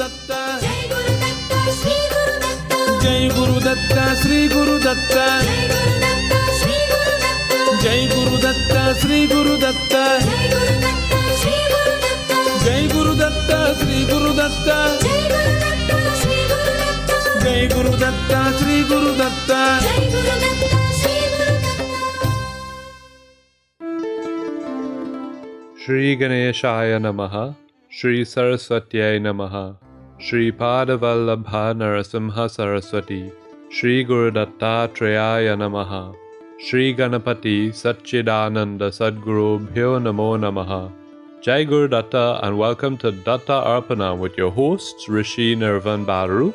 Datta, Jai Guru Datta, Sri Guru Datta, Jai Guru Datta, Sri Guru Datta, Jai Guru Datta, Sri Guru Datta, Jai Guru Datta, Sri Guru Datta. Shri Ganeshaya Namaha, Shri Saraswatyai Namaha, Shri Padavallabha Narasimha Saraswati, Shri Guru Dattatreya Namaha, Shri Ganapati Satchidananda Sadgurubhyo Namo Namaha. Jai Guru Datta and welcome to Datta Arpanam with your hosts Rishi Nirvan Baru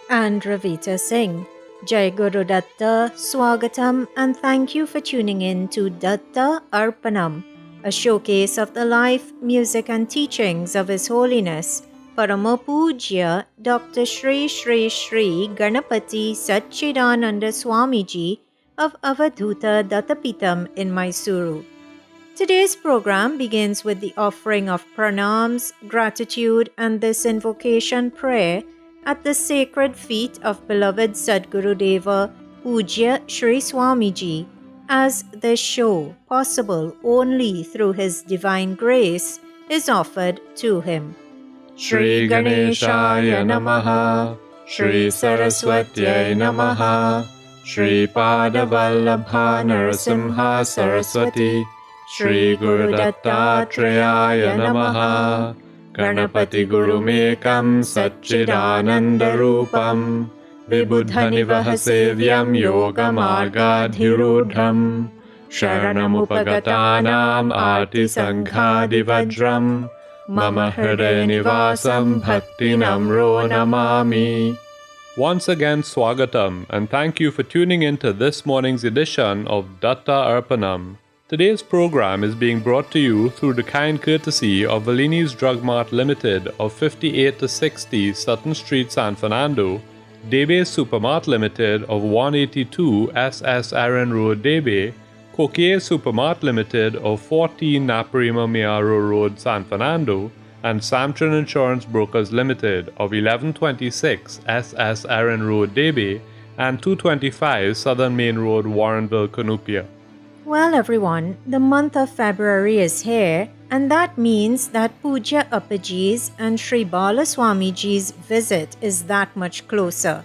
and Ravita Singh. Jai Guru Datta, Swagatam, and thank you for tuning in to Datta Arpanam, a showcase of the life, music and teachings of His Holiness Parama Pujya Dr. Shri Shri Shri Ganapati Satchidananda Swamiji of Avadhuta Dattapitam in Mysuru. Today's program begins with the offering of pranams, gratitude and this invocation prayer at the sacred feet of beloved Sadgurudeva Pujya Shri Swamiji, as this show, possible only through His divine grace, is offered to him. Shri Ganeshaya Namaha, Shri Saraswatyai Namaha, Shri Padavallabha Narasimha Saraswati, Shri Guru Dattatreya Namaha, Ganapati Guru Mekam Satchidananda Rupam, Vibhuddhanivaha Sevyam Yoga Margadhirudham, Sharanamupagatanam Ati Sanghadi Vajram, Mama Hridaya Nivasam Bhaktinamro Namami. Once again, Swagatam, and thank you for tuning in to this morning's edition of Datta Arpanam. Today's program is being brought to you through the kind courtesy of Valini's Drug Mart Limited of 58-60 Sutton Street, San Fernando, Debe Supermart Limited of 182 SS Aaron Road, Debe, Coquet Supermart Limited of 14 Naparima Miaro Road, San Fernando, and Samtran Insurance Brokers Limited of 1126 SS Aaron Road, Debe, and 225 Southern Main Road, Warrenville, Cunupia. Well, everyone, the month of February is here, and that means that Puja Appaji's and Sri Bala Swamiji's visit is that much closer.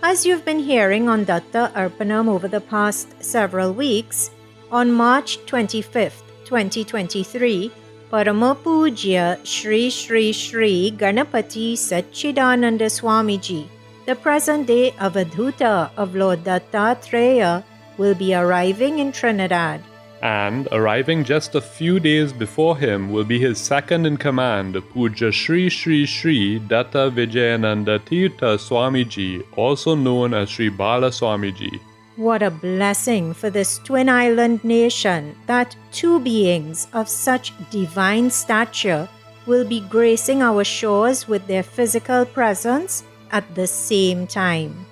As you've been hearing on Datta Arpanam over the past several weeks, on March 25th, 2023, Parama Pujya Shri Shri Shri Ganapati Satchidananda Swamiji, the present-day Avadhuta of Lord Dattatreya, will be arriving in Trinidad. And arriving just a few days before him will be his second-in-command, Puja Shri Shri Shri Datta Vijayananda Tirtha Swamiji, also known as Sri Bala Swamiji. What a blessing for this twin island nation that two beings of such divine stature will be gracing our shores with their physical presence at the same time.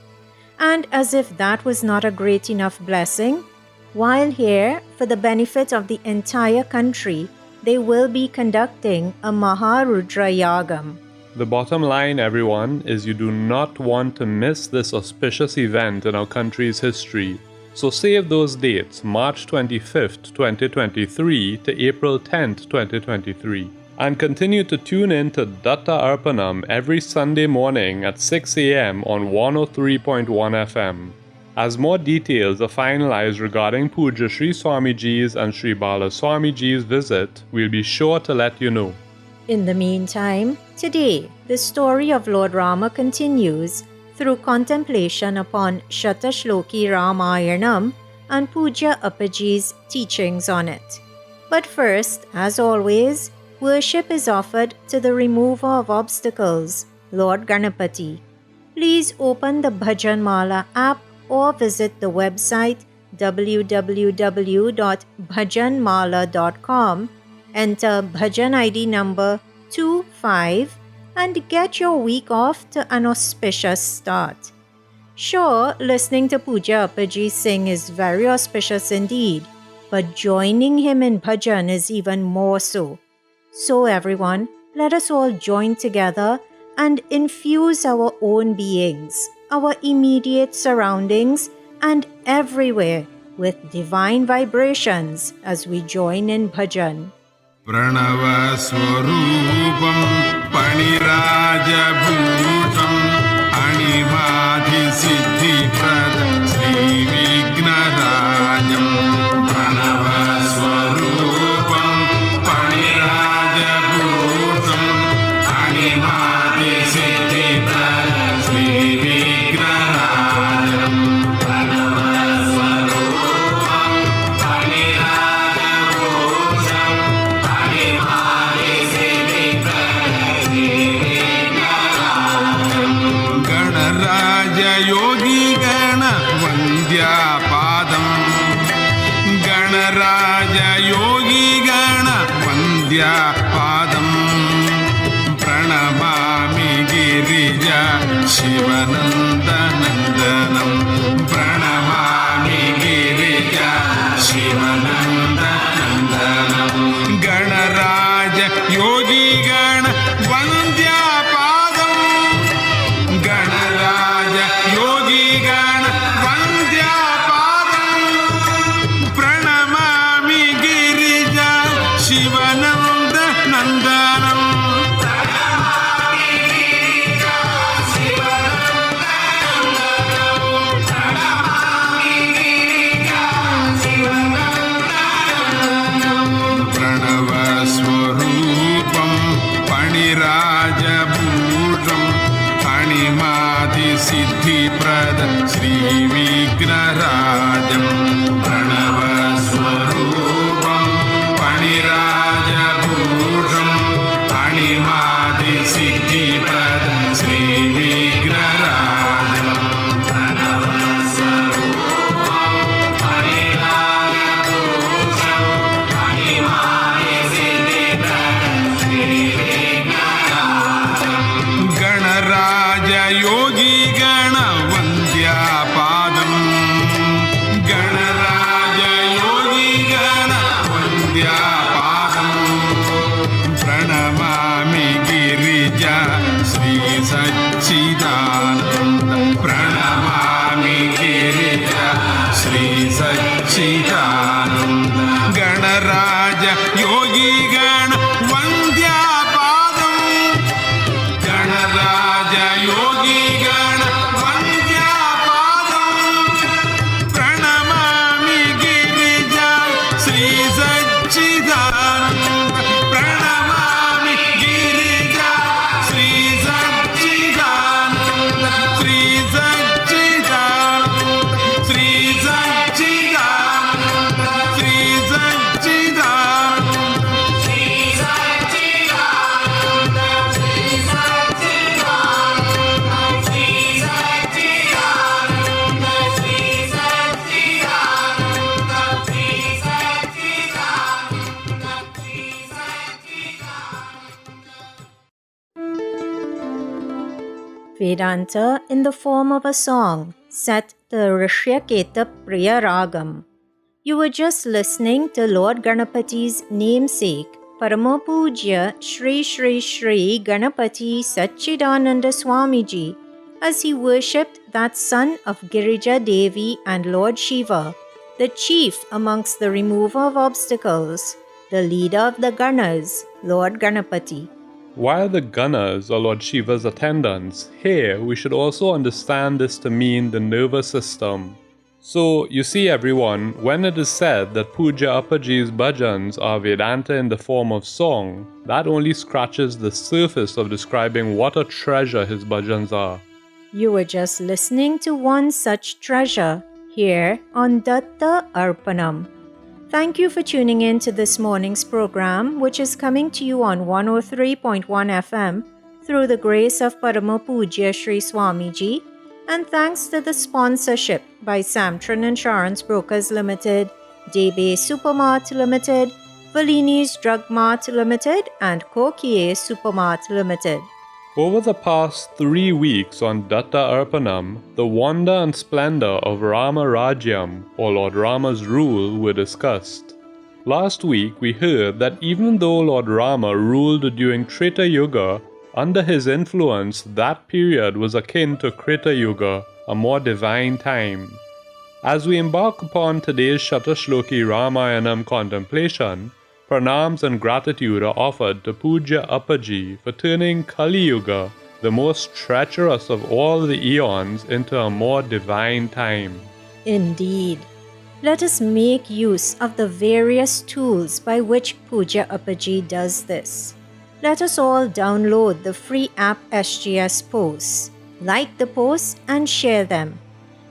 And as if that was not a great enough blessing, while here, for the benefit of the entire country, they will be conducting a Maharudra Yagam. The bottom line, everyone, is you do not want to miss this auspicious event in our country's history. So save those dates, March 25th, 2023 to April 10th, 2023. And continue to tune in to Datta Arpanam every Sunday morning at 6 a.m. on 103.1 FM. As more details are finalized regarding Puja Shri Swamiji's and Sri Bala Swamiji's visit, we'll be sure to let you know. In the meantime, today, the story of Lord Rama continues through contemplation upon Shatashloki Ramayanam and Puja Appaji's teachings on it. But first, as always, worship is offered to the remover of obstacles, Lord Ganapati. Please open the Bhajan Mala app or visit the website www.bhajanmala.com, enter Bhajan ID number 25 and get your week off to an auspicious start. Sure, listening to Puja Appaji sing is very auspicious indeed, but joining him in bhajan is even more so. So everyone, let us all join together and infuse our own beings, our immediate surroundings, and everywhere with divine vibrations as we join in bhajan. Pranava Swarupam Panirajabhutam Animadhi Siddhi Prada Sri Vignarajam. Pranava Swarupam Panirajabhutam Animadhi Siddhi Prada Sri Vignarajam. Pranava Swarupam Panirajabhutam Ganaraja Yogi Gana Vandya Padam. Ganaraja Yogi Gana Vandya Padam. Pranamami Girija Shivananda Nandanam. Pranamami Girija Shivananda Nandanam. Ganaraja Yogi Gana Vandya Padam. Ganaraja Yogi Gana Vandya Padam. Pranamami Girija Shivananda Nandanam. Pranava Swarupam Panirajabhutam Animadi Siddhi Prada Sri Vignarajam. Pranava Swarupam Panirajabhutam Animadi Siddhi Prada Sri Vignarajam. Pranava Swarupam Panirajabhutam Animadi Siddhi Prada Sri Vignarajam. Ganaraja Yogi Gana Vandya Padam. Ganaraja Yogi Gana Vandya Padam. Pranamami Girija Sri Sachidananda. Pranamami Girija Sri Sachidananda. Ganaraja Yogi Gana Vandya Padam. Ganaraja Yogi Gana Vandya Padam. Pranamami Girija Sri Sachidananda. Pranamami Girija Sri Sachidananda. Sri Sachidananda. Sri Sachidananda. Sri Sachidananda. Sri Sachidananda. Sri Sachidananda. Sri Sachidananda. Sri Sachidananda. Sri Vedanta in the form of a song set the Rishyaketa Priya Ragam. You were just listening to Lord Ganapati's namesake, Paramapuja Shri Shri Shri Ganapati Satchidananda Swamiji, as he worshipped that son of Girija Devi and Lord Shiva, the chief amongst the remover of obstacles, the leader of the Ganas, Lord Ganapati. While the Ganas are Lord Shiva's attendants, here we should also understand this to mean the nervous system. So, you see everyone, when it is said that Puja Appaji's bhajans are Vedanta in the form of song, that only scratches the surface of describing what a treasure his bhajans are. You were just listening to one such treasure here on Datta Arpanam. Thank you for tuning in to this morning's program, which is coming to you on 103.1 FM through the grace of Paramapuja Sri Swamiji, and thanks to the sponsorship by Samtran Insurance Brokers Limited, Debe Supermart Limited, Valini's Drug Mart Limited, and Kokie Supermart Limited. Over the past 3 weeks on Datta Arpanam, the wonder and splendor of Rama Rajyam, or Lord Rama's rule, were discussed. Last week we heard that even though Lord Rama ruled during Treta Yuga, Under his influence, that period was akin to Krita Yuga, a more divine time. As we embark upon today's Shatashloki Ramayanam contemplation, pranams and gratitude are offered to Puja Appaji for turning Kali Yuga, the most treacherous of all the eons, into a more divine time. Indeed. Let us make use of the various tools by which Puja Appaji does this. Let us all download the free app SGS Posts, like the posts and share them.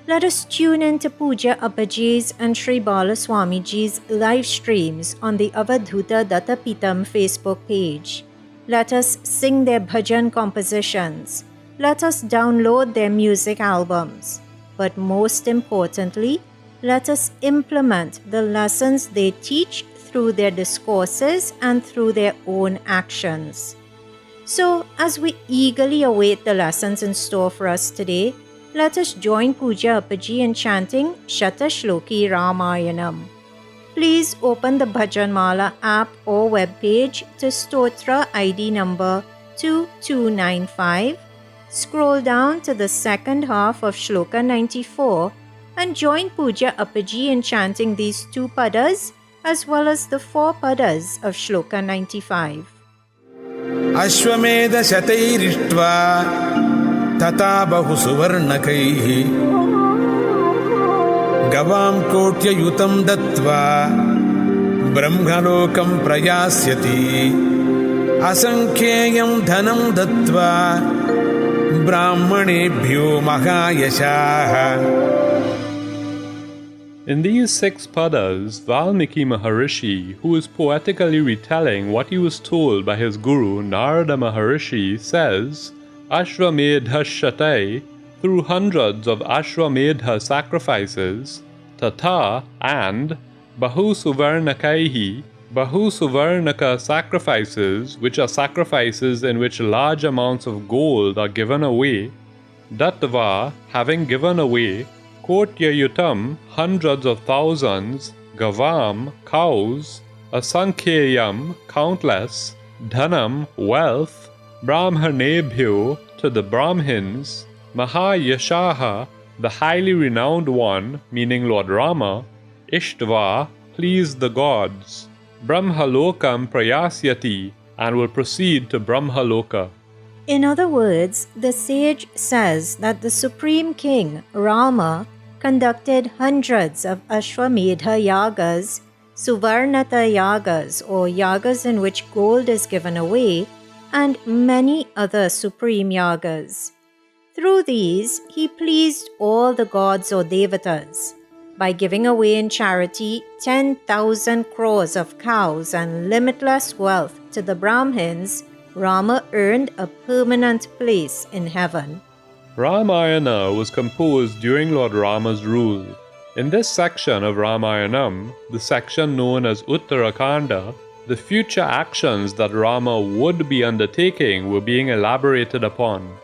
Let us tune in to Puja Appaji's and Sri Balaswamiji's live streams on the Avadhuta Dattapitam Facebook page. Let us sing their bhajan compositions. Let us download their music albums. But most importantly, let us implement the lessons they teach through their discourses and through their own actions. So, as we eagerly await the lessons in store for us today, let us join Puja Appaji in chanting Shatashloki Ramayanam. Please open the Bhajanmala app or webpage to Stotra ID number 2295. Scroll down to the second half of Shloka 94 and join Puja Appaji in chanting these 2 padas as well as the 4 padas of Shloka 95. Ashwamedha Shatairištva Tata Bahu Suvarnakaihi Gavam Kotya Yutam Dattva Brahmalokam Prayasyati Asankheyam Dhanam Dattva Brahmanebhyo Mahayashaha. In these 6 padas, Valmiki Maharishi, who is poetically retelling what he was told by his guru Narada Maharishi, says, Ashwamedha Shatai, through hundreds of Ashwamedha sacrifices, Tata and Bahu Suvarnakaihi, Bahu Suvarnaka sacrifices, which are sacrifices in which large amounts of gold are given away, Dattva, having given away, Kotya Yutam, hundreds of thousands, Gavam, cows, Asankheyam, countless, Dhanam, wealth, Brahmanebhyo, to the Brahmins, Mahayashaha, the highly renowned one, meaning Lord Rama, Ishtva, pleased the gods, Brahmalokam Prayasyati, and will proceed to Brahmaloka. In other words, the sage says that the Supreme King, Rama, conducted hundreds of Ashwamedha yagas, Suvarnata yagas, or yagas in which gold is given away, and many other supreme yagas. Through these, he pleased all the gods or devatas. By giving away in charity 10,000 crores of cows and limitless wealth to the Brahmins, Rama earned a permanent place in heaven. Ramayana was composed during Lord Rama's rule. In this section of Ramayanam, the section known as Uttarakanda, the future actions that Rama would be undertaking were being elaborated upon.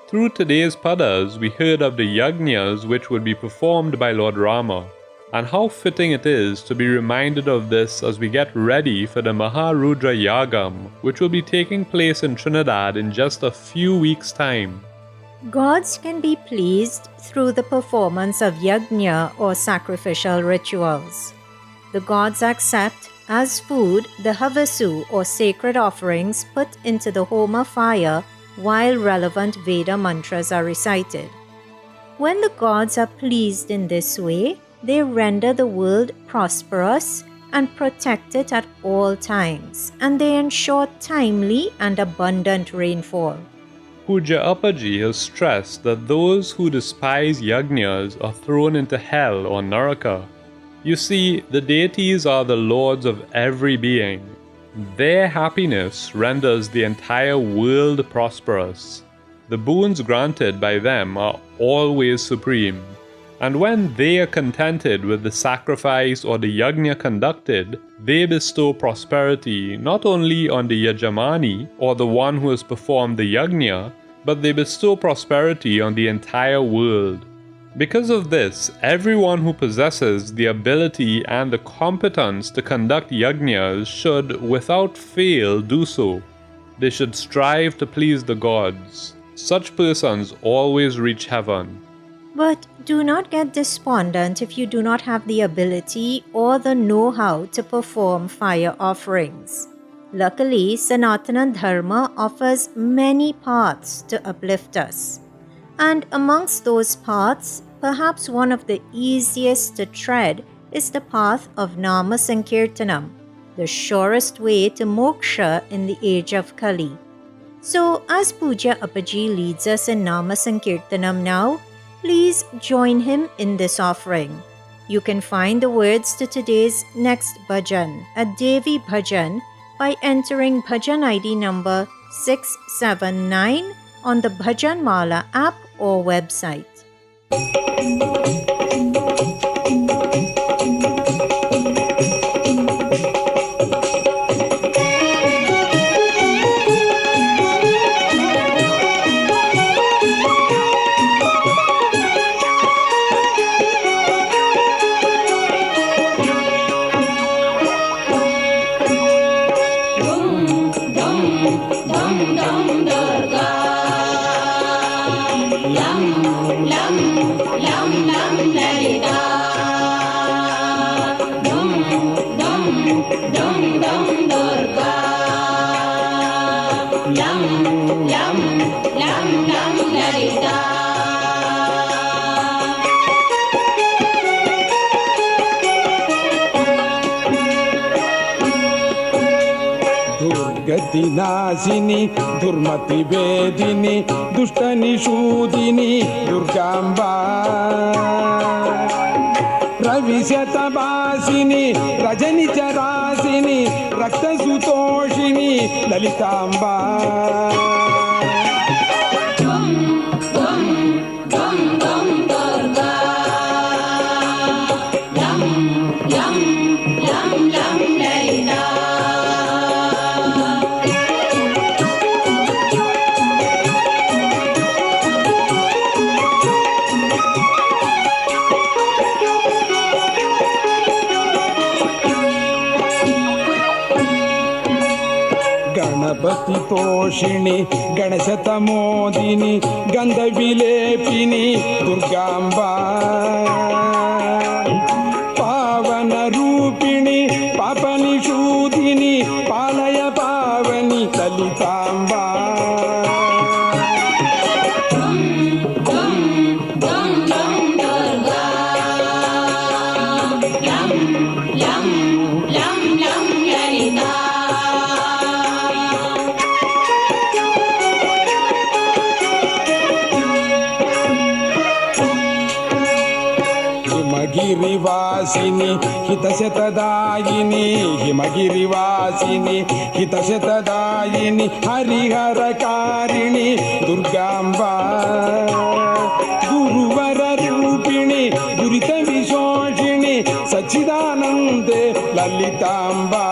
Through today's padas, we heard of the yajnas which would be performed by Lord Rama, and how fitting it is to be reminded of this as we get ready for the Maharudra Yagam, which will be taking place in Trinidad in just a few weeks' time. Gods can be pleased through the performance of yajna or sacrificial rituals. The gods accept as food the havasu or sacred offerings put into the homa fire while relevant Veda mantras are recited. When the gods are pleased in this way, they render the world prosperous and protect it at all times, and they ensure timely and abundant rainfall. Puja Appaji has stressed that those who despise yajnas are thrown into hell or naraka. You see, the deities are the lords of every being. Their happiness renders the entire world prosperous. The boons granted by them are always supreme. And when they are contented with the sacrifice or the yajna conducted, they bestow prosperity not only on the yajamani or the one who has performed the yajna, but they bestow prosperity on the entire world. Because of this, everyone who possesses the ability and the competence to conduct yajnas should, without fail, do so. They should strive to please the gods. Such persons always reach heaven. But do not get despondent if you do not have the ability or the know-how to perform fire offerings. Luckily, Sanatana Dharma offers many paths to uplift us. And amongst those paths, perhaps one of the easiest to tread is the path of Nama Sankirtanam, the surest way to moksha in the age of Kali. So, as Puja Appaji leads us in Nama Sankirtanam now, please join him in this offering. You can find the words to today's next bhajan, a Devi bhajan, by entering bhajan ID number 679 on the Bhajan Mala app or website. दुर्गतिनाशिनी दुर्मतिवेदिनी दुष्टनिषूदिनी Durgamba रविशतभासिनी रजनिचरासिनी रक्तसुतोषिणी Lalitamba गणपतितोषिणी गणशतमोदिनी गन्धविलेपिनी Durgamba पावनरूपिणी पापनिषूदिनी पालय पावनि Lalitamba हिमगिरिवासिनी हितशतदायिनी हिमगिरिवासिनी हितशतदायिनी हरिहरकारिणी Durgamba गुरुवररूपिणी दुरितविशोषिणी सच्चिदानन्दे Lalitamba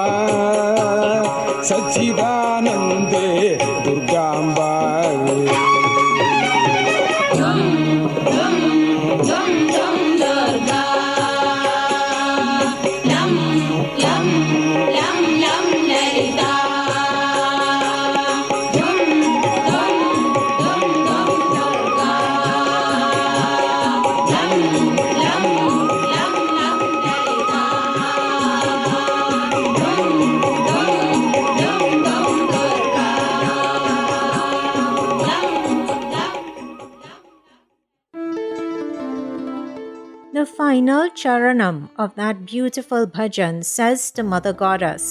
सच्चिदानन्दे Durgamba The final charanam of that beautiful bhajan says to Mother Goddess,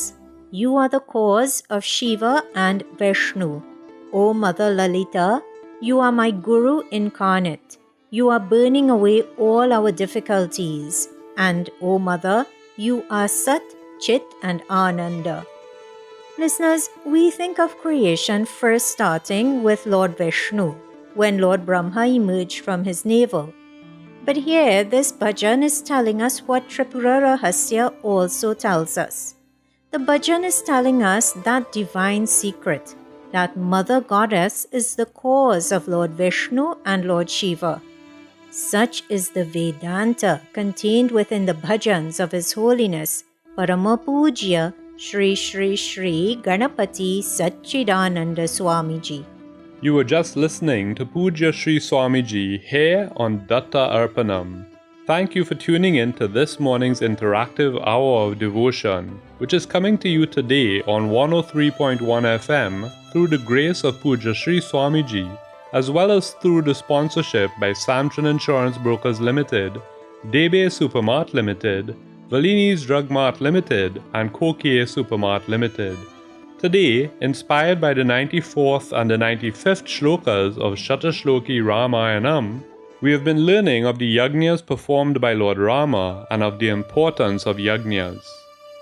"You are the cause of Shiva and Vishnu. O Mother Lalita, you are my Guru incarnate. You are burning away all our difficulties. And, O Mother, you are Sat, Chit and Ananda." Listeners, we think of creation first starting with Lord Vishnu, when Lord Brahma emerged from his navel. But here, this bhajan is telling us what Tripura Rahasya also tells us. The bhajan is telling us that divine secret, that Mother Goddess is the cause of Lord Vishnu and Lord Shiva. Such is the Vedanta contained within the bhajans of His Holiness, Parama Pujya, Shri Shri Shri Ganapati Satchidananda Swamiji. You were just listening to Pujya Sri Swamiji here on Datta Arpanam. Thank you for tuning in to this morning's interactive hour of devotion, which is coming to you today on 103.1 FM through the grace of Pujya Sri Swamiji, as well as through the sponsorship by Samson Insurance Brokers Limited, Debe Supermart Limited, Valini's Drug Mart Limited, and Kokie Supermart Limited. Today, inspired by the 94th and the 95th shlokas of Shatashloki Ramayanam, we have been learning of the yajnas performed by Lord Rama and of the importance of yajnas.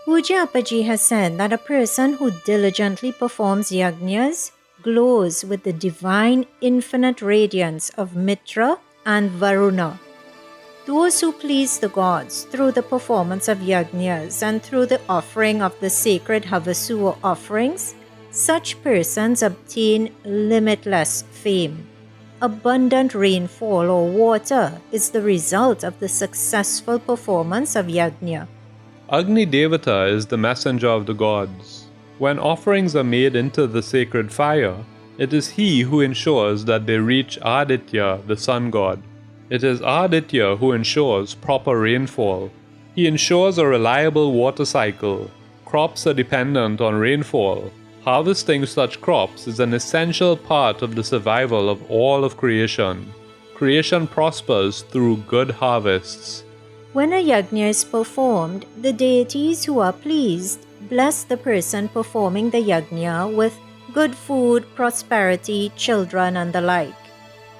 Pujya Appaji has said that a person who diligently performs yajnas glows with the divine infinite radiance of Mitra and Varuna. Those who please the gods through the performance of yajnas and through the offering of the sacred Havasura offerings, such persons obtain limitless fame. Abundant rainfall or water is the result of the successful performance of yajna. Agni Devata is the messenger of the gods. When offerings are made into the sacred fire, it is he who ensures that they reach Aditya, the sun god. It is Aditya who ensures proper rainfall. He ensures a reliable water cycle. Crops are dependent on rainfall. Harvesting such crops is an essential part of the survival of all of creation. Creation prospers through good harvests. When a yajna is performed, the deities who are pleased bless the person performing the yajna with good food, prosperity, children, and the like.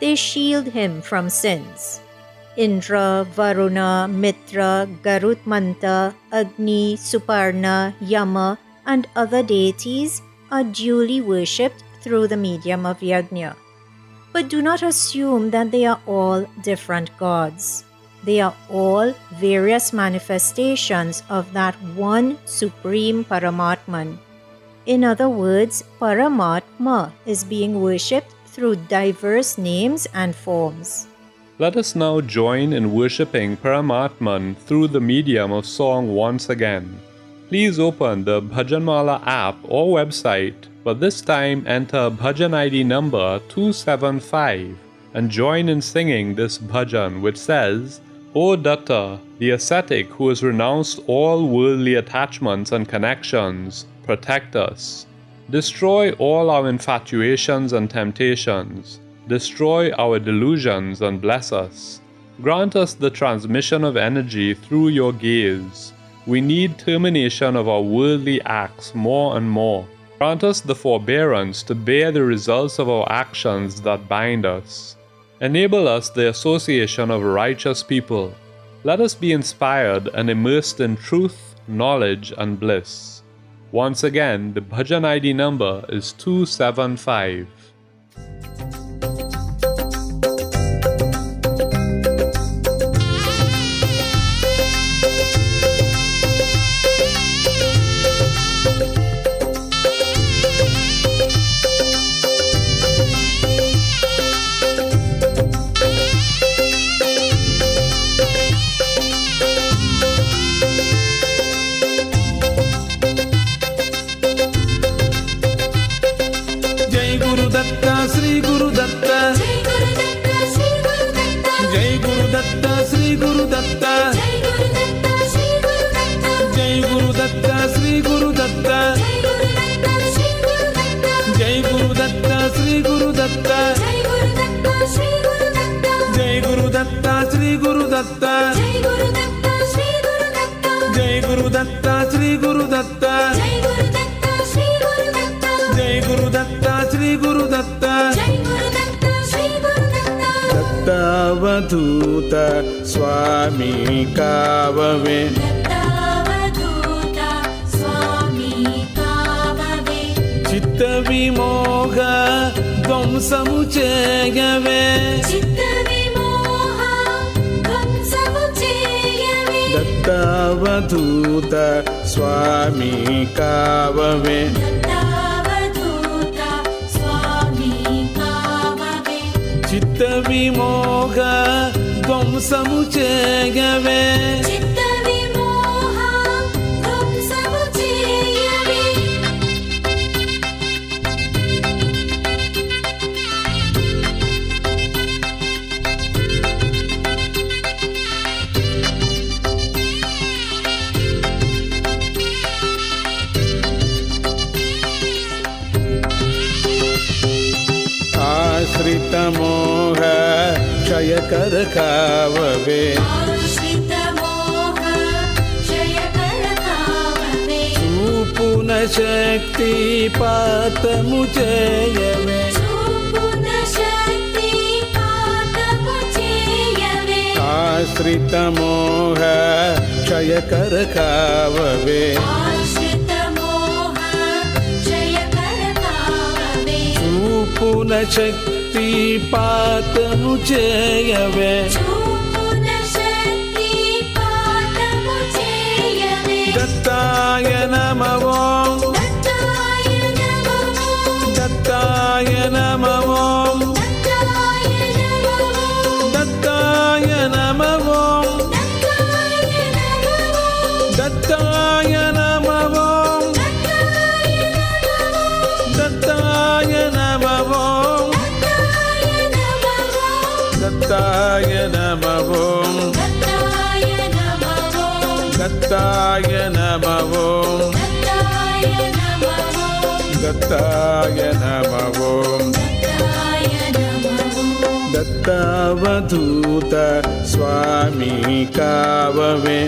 They shield him from sins. Indra, Varuna, Mitra, Garutmanta, Agni, Suparna, Yama, and other deities are duly worshipped through the medium of yajna. But do not assume that they are all different gods. They are all various manifestations of that one supreme Paramatman. In other words, Paramatma is being worshipped through diverse names and forms. Let us now join in worshipping Paramatman through the medium of song once again. Please open the Bhajanmala app or website, but this time enter Bhajan ID number 275 and join in singing this bhajan, which says, O Datta, the ascetic who has renounced all worldly attachments and connections, protect us. Destroy all our infatuations and temptations. Destroy our delusions and bless us. Grant us the transmission of energy through your gaze. We need termination of our worldly acts more and more. Grant us the forbearance to bear the results of our actions that bind us. Enable us the association of righteous people. Let us be inspired and immersed in truth, knowledge, and bliss. Once again, the Bhajan ID number is 275. Sri Guru Datta, Jai Guru Datta, Sri Guru Datta, Jai Guru Datta, Sri Guru Datta, Jai Guru Datta, Sri Guru Datta, Jai Guru Datta, Sri Guru Datta, Jai Guru Datta, Sri Guru Datta, Jai Guru Datta, Sri Guru Datta, Dattavadhuta Swami Kavave, Chitta Vimoha Dvamsamucheyave, Dattavadhuta Swami Kavave, Chitta Vimoha Dvamsamucheyave, ఆశ్రితమోహ క్షయకర కావవే చూపున శక్తి పాతము చేయవే ఆశ్రితమోహ క్షయకర కావవే చూపున శక్తి పాతము చేయవే దత్తాయ నమః ఓం దత్తాయ నమః ఓం దత్తాయ నమః ఓం దత్తాయ నమః ఓం దత్తాయ నమః ఓం దత్తాయ నమః ఓం దత్తాయ నమః ఓం దత్తాయ నమః ఓం దత్తావధూత స్వామి కావవే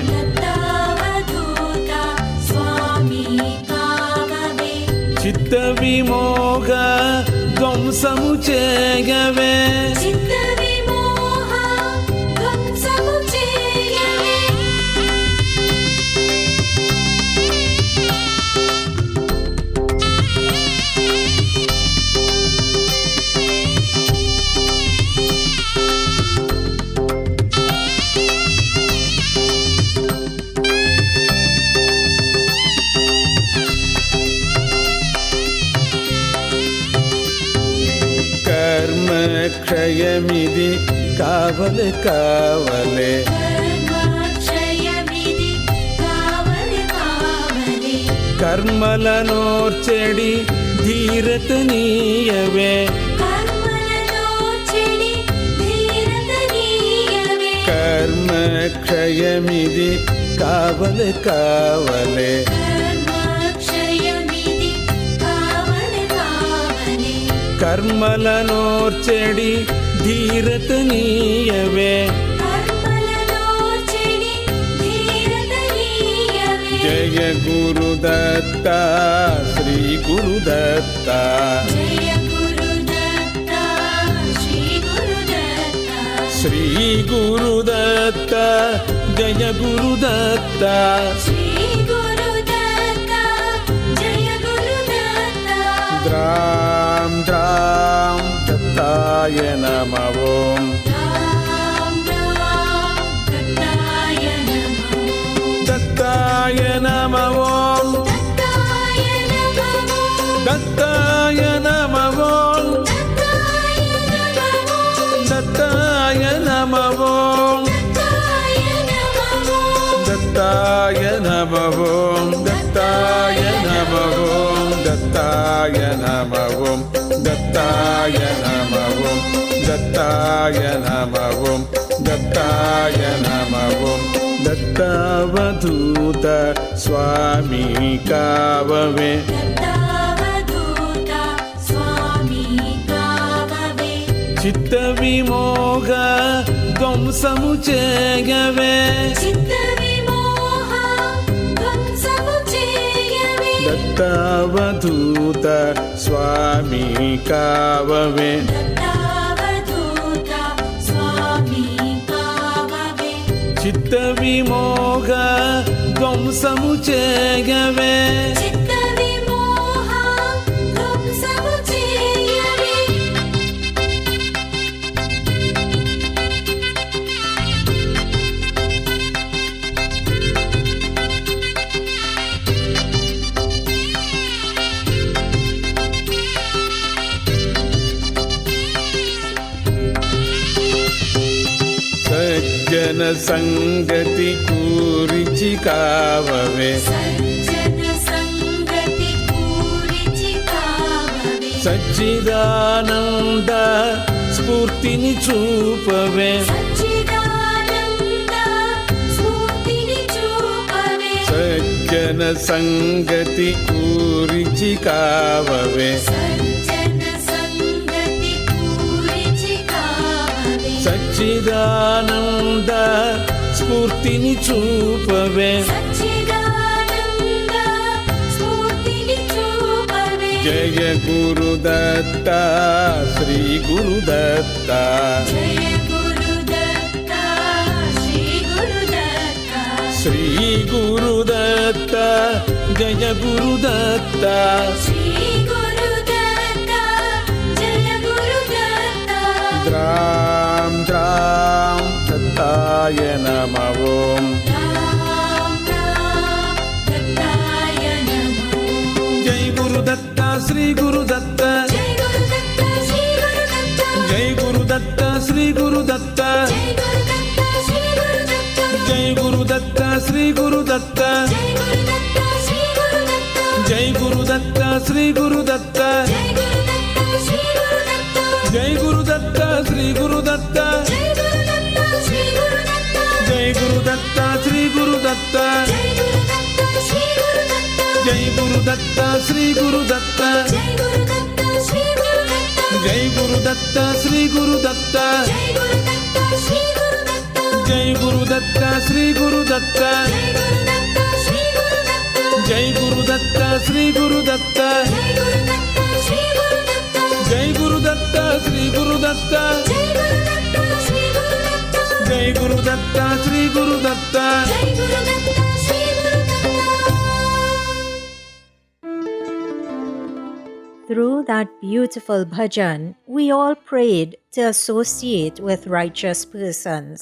చిత్త విమోహ ధ్వంసము చేయవే క్షయమిది కావలే కావలే కర్మలనోర్చెడి ధీరత నీయవే కర్మ క్షయమిది కావలే కావలే కర్మలనోర్చెడి ధీరత నీయవే జయ గురుదత్త శ్రీ గురుదత్త శ్రీ గురుదత్త జయ గురుదత్త ద్రాం ద్రాం దత్తాయ నమః ఓం దత్తాయ నమః ఓం దత్తాయ నమః ఓం దత్తాయ నమః ఓం దత్తాయ నమః ఓం దత్తాయ నమః ఓం దత్తాయ నమః ఓం దత్తాయ నమః ఓం దత్తాయ నమః ఓం దత్తాయ నమః ఓం దత్తావధూత స్వామి కావవే చిత్త విమోహ ధ్వంసము చేయవే దత్తావధూత స్వామి కావవే చిత్త విమోహ ధ్వంసము చేయవే సజ్జన సంగతి కూరిచి కావవే సచ్చిదానంద స్ఫూర్తిని చూపవే సజ్జన సంగతి కూరిచి కావవే సచ్చిదానంద స్ఫూర్తిని చూపవే సచ్చిదానంద స్ఫూర్తిని చూపవే జయ గురుదత్త శ్రీ గురుదత్త జయ గురుదత్త శ్రీ గురుదత్త శ్రీ గురుదత్త జయ గురుదత్త శ్రీ గురుదత్త జయ గురుదత్త ద్రాం ద్రాం దత్తాయ నమః ఓం రామ్ రామ్ దత్తాయ నమః జై గురుదత్త శ్రీ గురుదత్త జయ గురుదత్త శ్రీ గురుదత్త జై గురుదత్త శ్రీ గురుదత్త జయ గురుదత్త శ్రీ గురుదత్త జై గురుదత్త శ్రీ గురుదత్త జయ గురుదత్త శ్రీ గురుదత్త జై గురుదత్త శ్రీ గురుదత్త జయ గురుదత్త శ్రీ గురుదత్త జై గురుదత్త శ్రీ గురుదత్త జయ గురుదత్త శ్రీ గురుదత్త జై గురుదత్త శ్రీ గురుదత్త జయ గురుదత్త శ్రీ గురుదత్త జై Gurudatta Shri Gurudatta Through that beautiful bhajan, we all prayed to associate with righteous persons.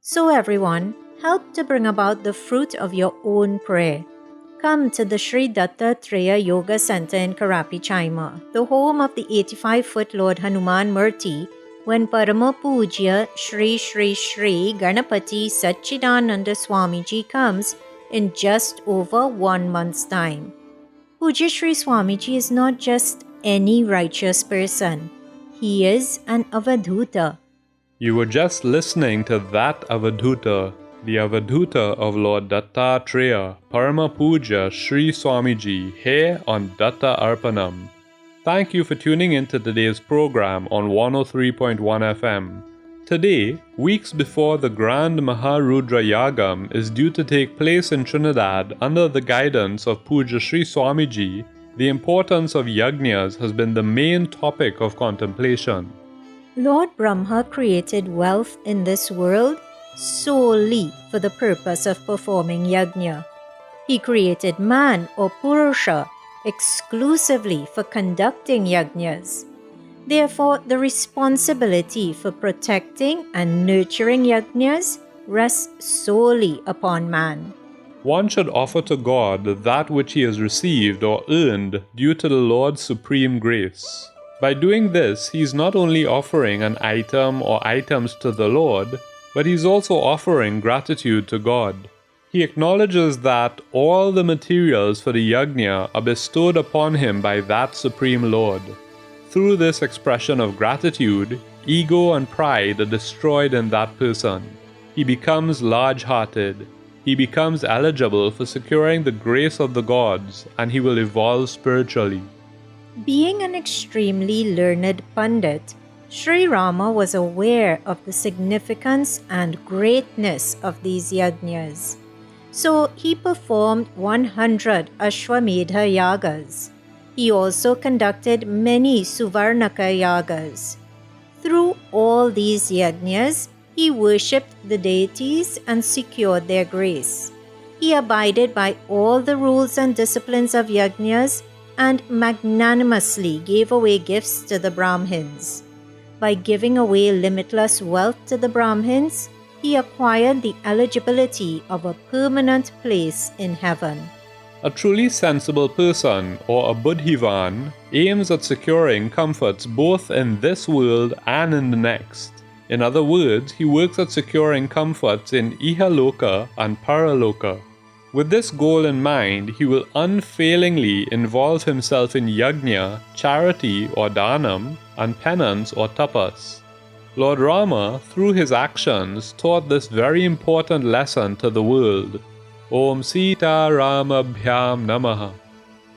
So everyone, help to bring about the fruit of your own prayer. Come to the Sri Dattatreya Yoga Center in Karapi, Chaima, the home of the 85-foot Lord Hanuman Murti, when Parama Pujya Shri Shri Shri Ganapati Satchidananda Swamiji comes in just over 1 month's time. Pujya Shri Swamiji is not just any righteous person. He is an Avadhuta. You were just listening to that Avadhuta, the Avadhuta of Lord Dattatreya, Parama Puja Sri Swamiji, here on Datta Arpanam. Thank you for tuning in to today's program on 103.1 FM. Today, weeks before the Grand Maharudra Yagam is due to take place in Trinidad under the guidance of Puja Sri Swamiji, the importance of yajnas has been the main topic of contemplation. Lord Brahma created wealth in this world solely for the purpose of performing yajna. He created man or Purusha exclusively for conducting yajnas. Therefore, the responsibility for protecting and nurturing yajnas rests solely upon man. One should offer to God that which he has received or earned due to the Lord's supreme grace. By doing this, he is not only offering an item or items to the Lord, but he is also offering gratitude to God. He acknowledges that all the materials for the yajna are bestowed upon him by that Supreme Lord. Through this expression of gratitude, ego and pride are destroyed in that person. He becomes large-hearted. He becomes eligible for securing the grace of the gods, and he will evolve spiritually. Being an extremely learned Pandit, Sri Rama was aware of the significance and greatness of these yajnas. So he performed 100 Ashwamedha yagas. He also conducted many Suvarnaka yagas. Through all these yajnas, he worshipped the deities and secured their grace. He abided by all the rules and disciplines of yajnas and magnanimously gave away gifts to the Brahmins. By giving away limitless wealth to the Brahmins, he acquired the eligibility of a permanent place in heaven. A truly sensible person, or a Buddhivan, aims at securing comforts both in this world and in the next. In other words, he works at securing comforts in Ihaloka and Paraloka. With this goal in mind, he will unfailingly involve himself in yajna, charity or dhanam, and penance or tapas. Lord Rama, through his actions, taught this very important lesson to the world. Om Sita Ramabhyam Namaha.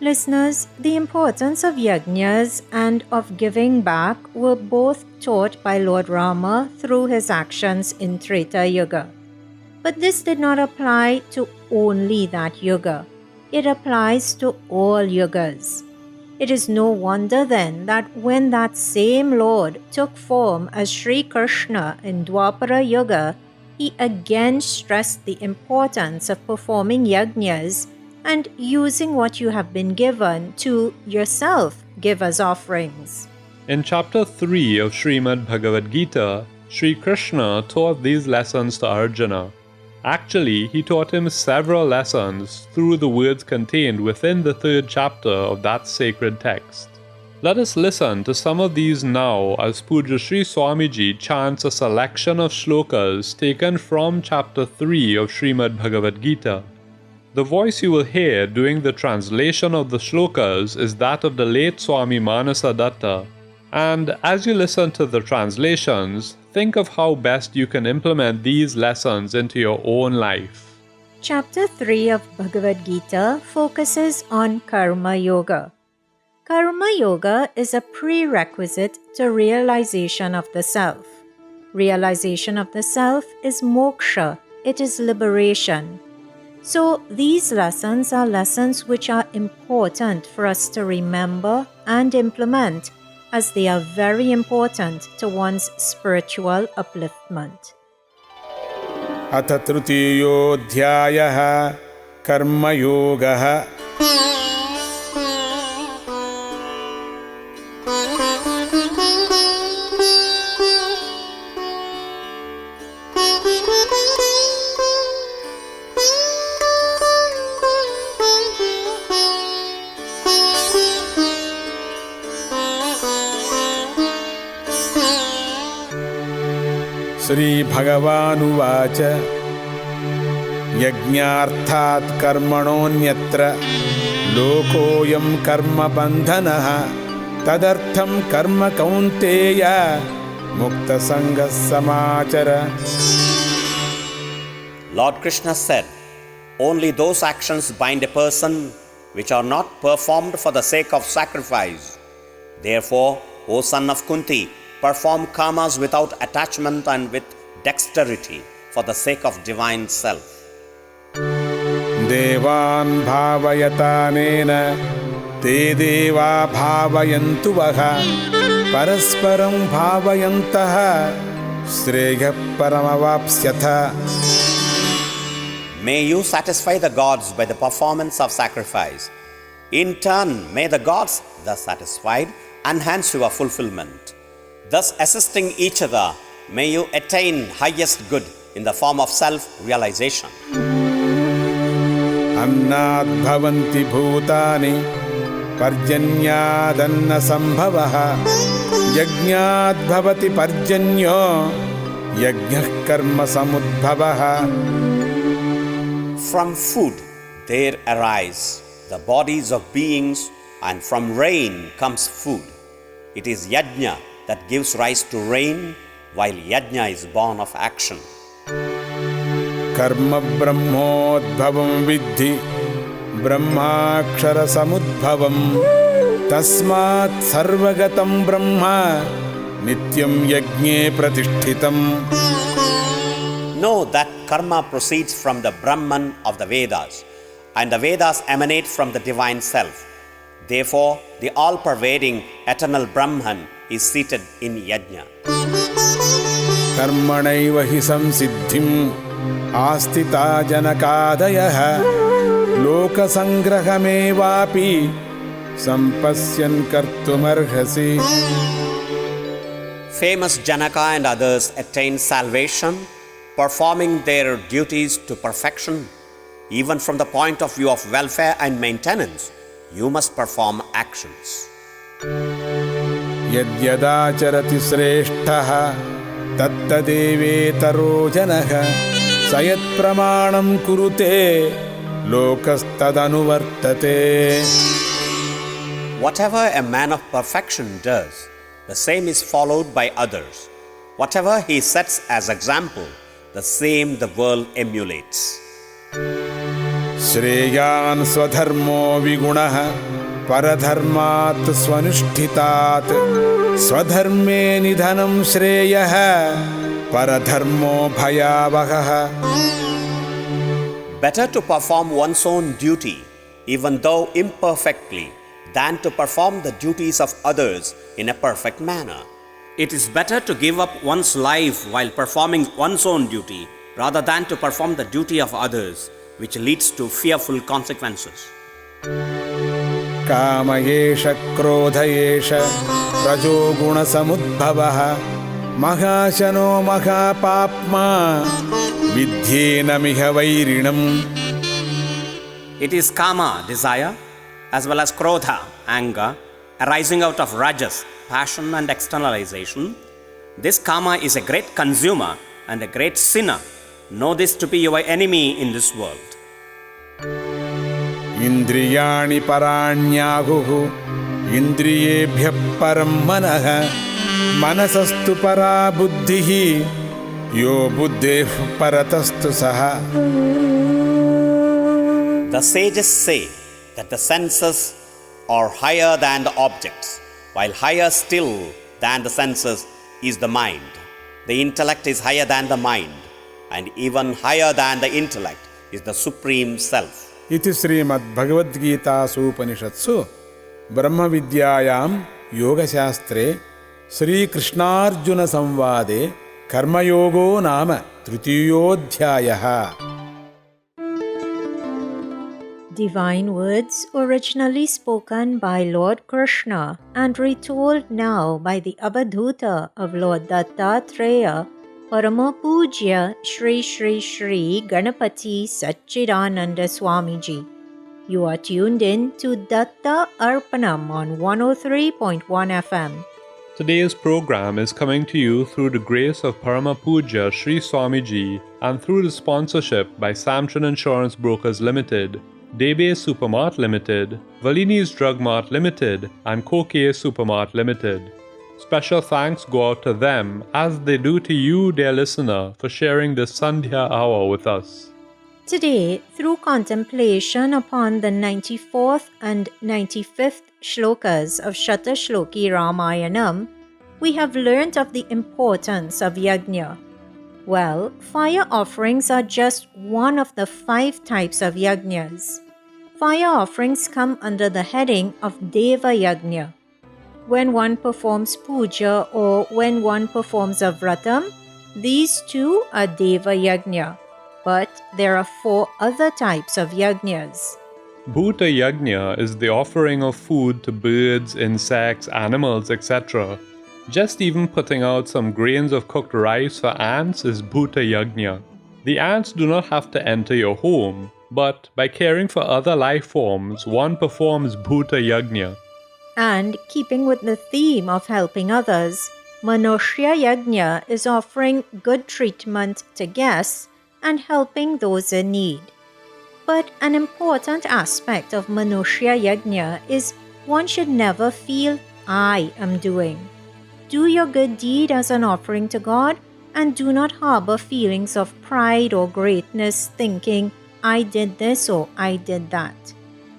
Listeners, the importance of yajnas and of giving back were both taught by Lord Rama through his actions in Treta Yuga. But this did not apply to only that yuga. It applies to all yugas. It is no wonder then that when that same Lord took form as Sri Krishna in Dwapara Yuga, he again stressed the importance of performing yajnas and using what you have been given to yourself give as offerings. In chapter 3 of Srimad Bhagavad Gita, Sri Krishna taught these lessons to Arjuna. Actually, he taught him several lessons through the words contained within the 3rd chapter of that sacred text. Let us listen to some of these now as Pujya Sri Swamiji chants a selection of shlokas taken from chapter 3 of Srimad Bhagavad Gita. The voice you will hear during the translation of the shlokas is that of the late Swami Manasa Datta. And as you listen to the translations, think of how best you can implement these lessons into your own life. Chapter 3 of Bhagavad Gita focuses on Karma Yoga. Karma Yoga is a prerequisite to realization of the self. Realization of the self is moksha, it is liberation. So these lessons are lessons which are important for us to remember and implement, as they are very important to one's spiritual upliftment. अथ तृतीयोऽध्यायः कर्मयोगः श्रीभगवानुवाच यज्ञार्थात् कर्मणोऽन्यत्र लोकोऽयं कर्मबन्धनः तदर्थं कर्म कौन्तेय मुक्तसङ्गः समाचर. Lord Krishna said, only those actions bind a person which are not performed for the sake of sacrifice. Therefore, O son of Kunti, perform karmas without attachment and with dexterity for the sake of divine self. देवान् भावयतानेन ते देवा भावयन्तु वः परस्परं भावयन्तः श्रेयः परमवाप्स्यथ. May you satisfy the gods by the performance of sacrifice. In turn, may the gods, thus satisfied, enhance your fulfillment. Thus assisting each other, may you attain highest good in the form of self-realization. अन्नाद् भवन्ति भूतानि पर्जन्यादन्न सम्भवः यज्ञाद् भवति पर्जन्यो यज्ञः कर्म समुद्भवः. From food there arise the bodies of beings, and from rain comes food. It is yajna that gives rise to rain, while yajna is born of action. कर्म ब्रह्मोद्भवं विद्धि ब्रह्माक्षर समुद्भवं तस्मात् सर्वगतं ब्रह्म नित्यं यज्ञे प्रतिष्ठितम्. Know that karma proceeds from the Brahman of the Vedas, and the Vedas emanate from the divine self. Therefore, the all-pervading eternal Brahman is seated in yajna. कर्मणैव हि संसिद्धिम् आस्थिता जनकादयः लोकसङ्ग्रहमेवापि सम्पश्यन् कर्तुमर्हसि. Famous Janaka and others attained salvation, performing their duties to perfection. Even from the point of view of welfare and maintenance, you must perform actions. यद्यदाचरति श्रेष्ठः तत्तदेवेतरो जनः स यत्प्रमाणं कुरुते लोकस्तदनुवर्तते. Whatever a man of perfection does, the same is followed by others. Whatever he sets as example, the same the world emulates. श्रेयान् स्वधर्मो विगुणः परधर्मात् स्वनुष्ठितात् स्वधर्मे निधनं श्रेयः परधर्मो भयावहः. Better to perform one's own duty, even though imperfectly, than to perform the duties of others in a perfect manner. It is better to give up one's life while performing one's own duty rather than to perform the duty of others, which leads to fearful consequences. काम एष क्रोध एष रजोगुणसमुद्भवः महाशनो महापाप्मा विद्येनमिह वैरिणम्. It is kama, desire, as well as krodha, anger, arising out of rajas, passion and externalization. This kama is a great consumer and a great sinner. Know this to be your enemy in this world. इन्द्रियाणि पराण्याहुः इन्द्रियेभ्यः परं मनः मनसस्तु परा बुद्धिः यो बुद्धेः परतस्तु सः. The sages say that the senses are higher than the objects, while higher still than the senses is the mind. The intellect is higher than the mind, and even higher than the intellect is the Supreme Self. इति श्रीमद्भगवद्गीतासूपनिषत्सु ब्रह्मविद्यायां योगशास्त्रे श्रीकृष्णार्जुनसंवादे कर्मयोगो नाम तृतीयोऽध्यायः. Divine words originally spoken by Lord Krishna and retold now by the Avadhuta of Lord Dattatreya, Parama Pujya Shri Shri Shri Ganapati Satchidananda Swamiji. You are tuned in to Datta Arpanam on 103.1 FM. Today's program is coming to you through the grace of Parama Pujya Sri Swamiji and through the sponsorship by Samson Insurance Brokers Limited, Debe Supermart Limited, Valini's Drug Mart Limited, and Koke Supermart Limited. Special thanks go out to them, as they do to you, dear listener, for sharing this Sandhya hour with us. Today, through contemplation upon the 94th and 95th shlokas of Shatashloki Ramayanam, we have learnt of the importance of yajna. Well, fire offerings are just one of the 5 types of yajnas. Fire offerings come under the heading of Deva Yajna. When one performs puja or when one performs a vratam, these two are Deva Yajna. But there are 4 other types of yajnas. Bhuta Yajna is the offering of food to birds, insects, animals, etc. Just even putting out some grains of cooked rice for ants is Bhuta Yajna. The ants do not have to enter your home, but by caring for other life forms, one performs Bhuta Yajna. And keeping with the theme of helping others, Manushya Yajna is offering good treatment to guests and helping those in need. But an important aspect of Manushya Yajna is one should never feel, I am doing. Do your good deed as an offering to God and do not harbor feelings of pride or greatness thinking, I did this or I did that.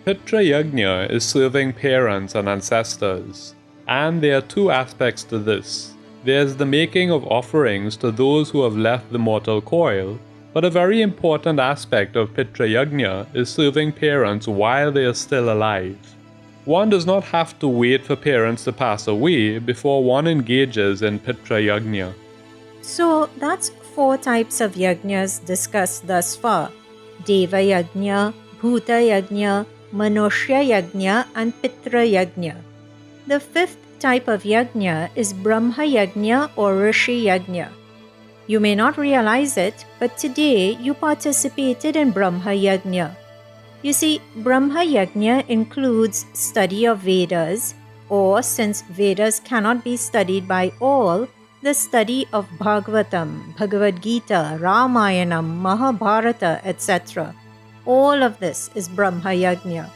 Pitra Yajna is serving parents and ancestors. And there are 2 aspects to this. There's the making of offerings to those who have left the mortal coil, but a very important aspect of Pitra Yajna is serving parents while they are still alive. One does not have to wait for parents to pass away before one engages in Pitra Yajna. So that's 4 types of yajnas discussed thus far: Deva Yajna, Bhuta Yajna, Manushya Yajna, and Pitra Yajna. The 5th type of yajna is Brahma Yajna or Rishi Yajna. You may not realize it, but today you participated in Brahma Yajna. You see, Brahma Yajna includes study of Vedas, or since Vedas cannot be studied by all, the study of Bhagavatam, Bhagavad Gita, Ramayanam, Mahabharata, etc. All of this is Brahma Yajna.